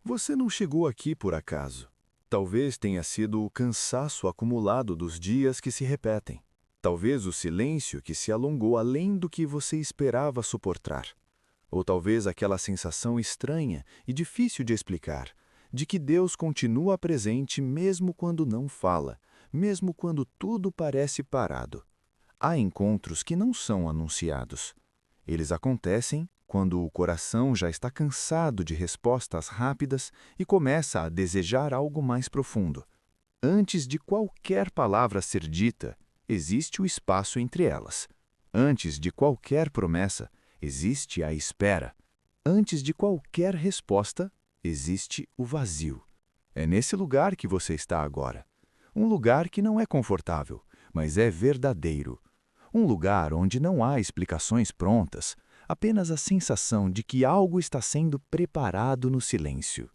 Você não chegou aqui por acaso. Talvez tenha sido o cansaço acumulado dos dias que se repetem. Talvez o silêncio que se alongou além do que você esperava suportar. Ou talvez aquela sensação estranha e difícil de explicar, de que Deus continua presente mesmo quando não fala, mesmo quando tudo parece parado. Há encontros que não são anunciados. Eles acontecem quando o coração já está cansado de respostas rápidas e começa a desejar algo mais profundo. Antes de qualquer palavra ser dita, existe o espaço entre elas. Antes de qualquer promessa, existe a espera. Antes de qualquer resposta, existe o vazio. É nesse lugar que você está agora. Um lugar que não é confortável, mas é verdadeiro. Um lugar onde não há explicações prontas, apenas a sensação de que algo está sendo preparado no silêncio.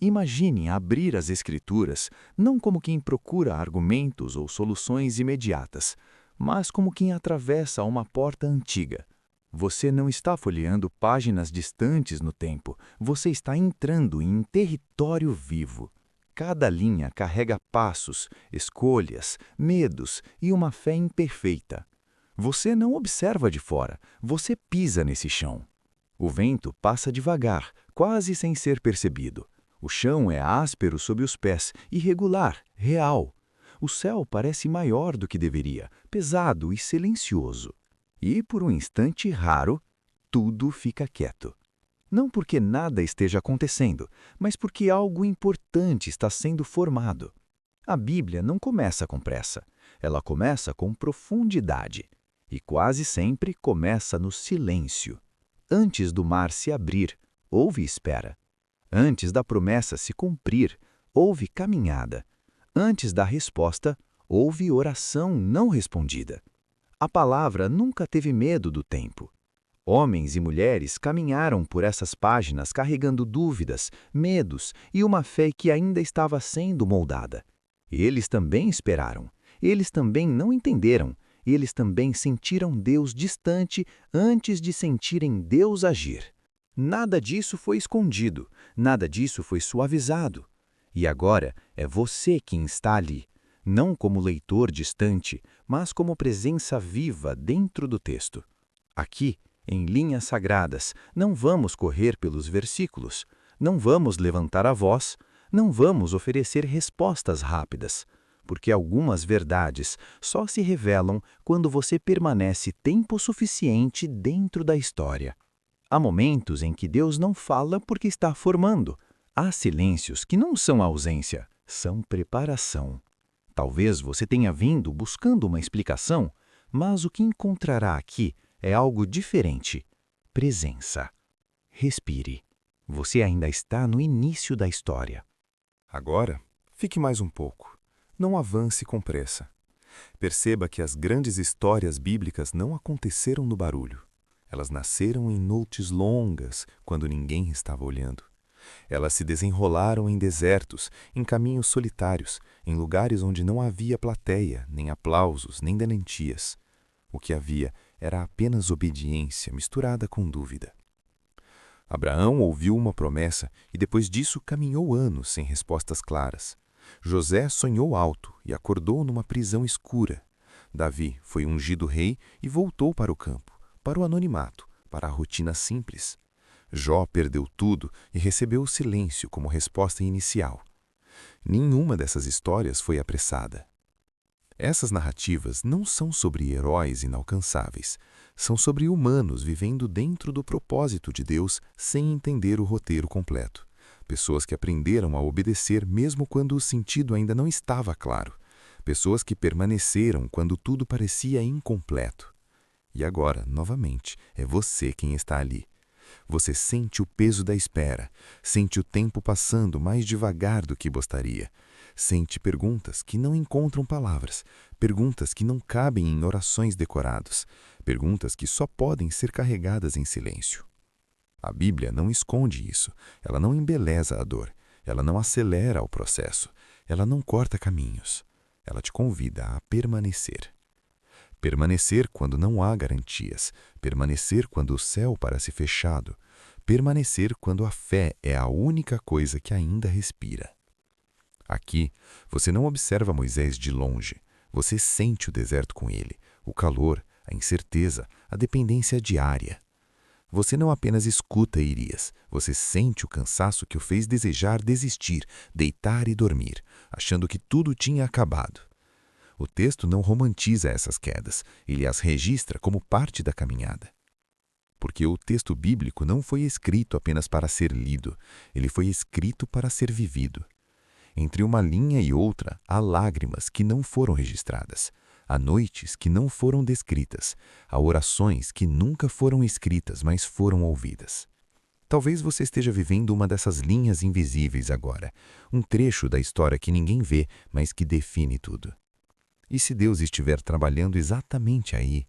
Imagine abrir as Escrituras não como quem procura argumentos ou soluções imediatas, mas como quem atravessa uma porta antiga. Você não está folheando páginas distantes no tempo, você está entrando em território vivo. Cada linha carrega passos, escolhas, medos e uma fé imperfeita. Você não observa de fora, você pisa nesse chão. O vento passa devagar, quase sem ser percebido. O chão é áspero sob os pés, irregular, real. O céu parece maior do que deveria, pesado e silencioso. E, por um instante raro, tudo fica quieto. Não porque nada esteja acontecendo, mas porque algo importante está sendo formado. A Bíblia não começa com pressa, ela começa com profundidade. E quase sempre começa no silêncio. Antes do mar se abrir, houve espera. Antes da promessa se cumprir, houve caminhada. Antes da resposta, houve oração não respondida. A palavra nunca teve medo do tempo. Homens e mulheres caminharam por essas páginas carregando dúvidas, medos e uma fé que ainda estava sendo moldada. Eles também esperaram. Eles também não entenderam. Eles também sentiram Deus distante antes de sentirem Deus agir. Nada disso foi escondido, nada disso foi suavizado. E agora é você quem está ali, não como leitor distante, mas como presença viva dentro do texto. Aqui, em linhas sagradas, não vamos correr pelos versículos, não vamos levantar a voz, não vamos oferecer respostas rápidas. Porque algumas verdades só se revelam quando você permanece tempo suficiente dentro da história. Há momentos em que Deus não fala porque está formando. Há silêncios que não são ausência, são preparação. Talvez você tenha vindo buscando uma explicação, mas o que encontrará aqui é algo diferente. Presença. Respire. Você ainda está no início da história. Agora, fique mais um pouco. Não avance com pressa. Perceba que as grandes histórias bíblicas não aconteceram no barulho. Elas nasceram em noites longas, quando ninguém estava olhando. Elas se desenrolaram em desertos, em caminhos solitários, em lugares onde não havia plateia, nem aplausos, nem denentias. O que havia era apenas obediência misturada com dúvida. Abraão ouviu uma promessa e depois disso caminhou anos sem respostas claras. José sonhou alto e acordou numa prisão escura. Davi foi ungido rei e voltou para o campo, para o anonimato, para a rotina simples. Jó perdeu tudo e recebeu o silêncio como resposta inicial. Nenhuma dessas histórias foi apressada. Essas narrativas não são sobre heróis inalcançáveis, são sobre humanos vivendo dentro do propósito de Deus sem entender o roteiro completo. Pessoas que aprenderam a obedecer mesmo quando o sentido ainda não estava claro. Pessoas que permaneceram quando tudo parecia incompleto. E agora, novamente, é você quem está ali. Você sente o peso da espera, sente o tempo passando mais devagar do que gostaria. Sente perguntas que não encontram palavras, perguntas que não cabem em orações decoradas, perguntas que só podem ser carregadas em silêncio. A Bíblia não esconde isso, ela não embeleza a dor, ela não acelera o processo, ela não corta caminhos. Ela te convida a permanecer. Permanecer quando não há garantias, permanecer quando o céu parece fechado, permanecer quando a fé é a única coisa que ainda respira. Aqui, você não observa Moisés de longe, você sente o deserto com ele, o calor, a incerteza, a dependência diária. Você não apenas escuta Irias, você sente o cansaço que o fez desejar desistir, deitar e dormir, achando que tudo tinha acabado. O texto não romantiza essas quedas, ele as registra como parte da caminhada. Porque o texto bíblico não foi escrito apenas para ser lido, ele foi escrito para ser vivido. Entre uma linha e outra, há lágrimas que não foram registradas, há noites que não foram descritas, há orações que nunca foram escritas, mas foram ouvidas. Talvez você esteja vivendo uma dessas linhas invisíveis agora, um trecho da história que ninguém vê, mas que define tudo. E se Deus estiver trabalhando exatamente aí,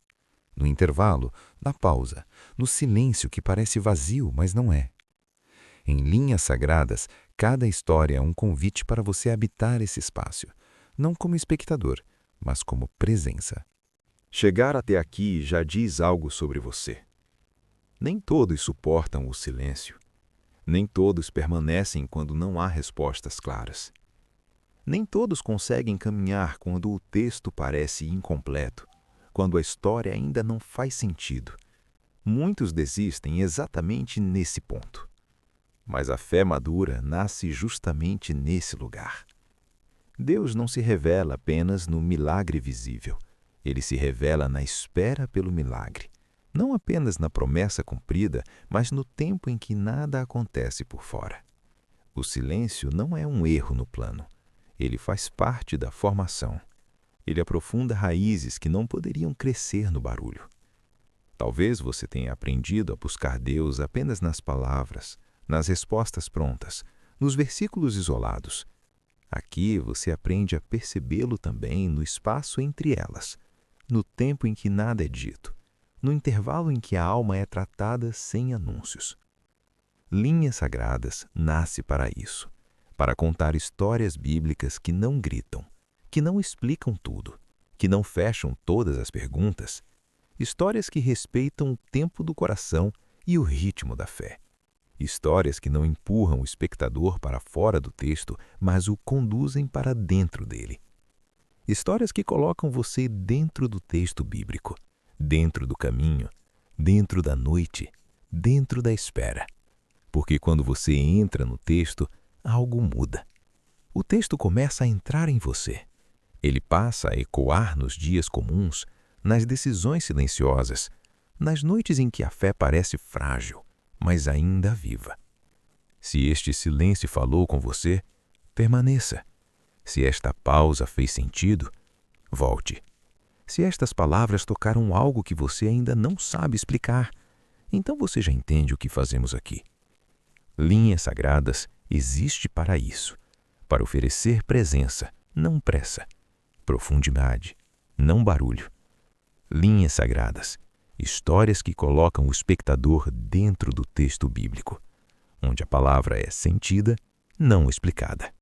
no intervalo, na pausa, no silêncio que parece vazio, mas não é? Em linhas sagradas, cada história é um convite para você habitar esse espaço, não como espectador, mas como presença. Chegar até aqui já diz algo sobre você. Nem todos suportam o silêncio. Nem todos permanecem quando não há respostas claras. Nem todos conseguem caminhar quando o texto parece incompleto, quando a história ainda não faz sentido. Muitos desistem exatamente nesse ponto. Mas a fé madura nasce justamente nesse lugar. Deus não se revela apenas no milagre visível. Ele se revela na espera pelo milagre. Não apenas na promessa cumprida, mas no tempo em que nada acontece por fora. O silêncio não é um erro no plano. Ele faz parte da formação. Ele aprofunda raízes que não poderiam crescer no barulho. Talvez você tenha aprendido a buscar Deus apenas nas palavras, nas respostas prontas, nos versículos isolados. Aqui você aprende a percebê-lo também no espaço entre elas, no tempo em que nada é dito, no intervalo em que a alma é tratada sem anúncios. Linhas Sagradas nasce para isso, para contar histórias bíblicas que não gritam, que não explicam tudo, que não fecham todas as perguntas, histórias que respeitam o tempo do coração e o ritmo da fé. Histórias que não empurram o espectador para fora do texto, mas o conduzem para dentro dele. Histórias que colocam você dentro do texto bíblico, dentro do caminho, dentro da noite, dentro da espera. Porque quando você entra no texto, algo muda. O texto começa a entrar em você. Ele passa a ecoar nos dias comuns, nas decisões silenciosas, nas noites em que a fé parece frágil, mas ainda viva. Se este silêncio falou com você, permaneça. Se esta pausa fez sentido, volte. Se estas palavras tocaram algo que você ainda não sabe explicar, então você já entende o que fazemos aqui. Linhas Sagradas existe para isso, para oferecer presença, não pressa, profundidade, não barulho. Linhas Sagradas, histórias que colocam o espectador dentro do texto bíblico, onde a palavra é sentida, não explicada.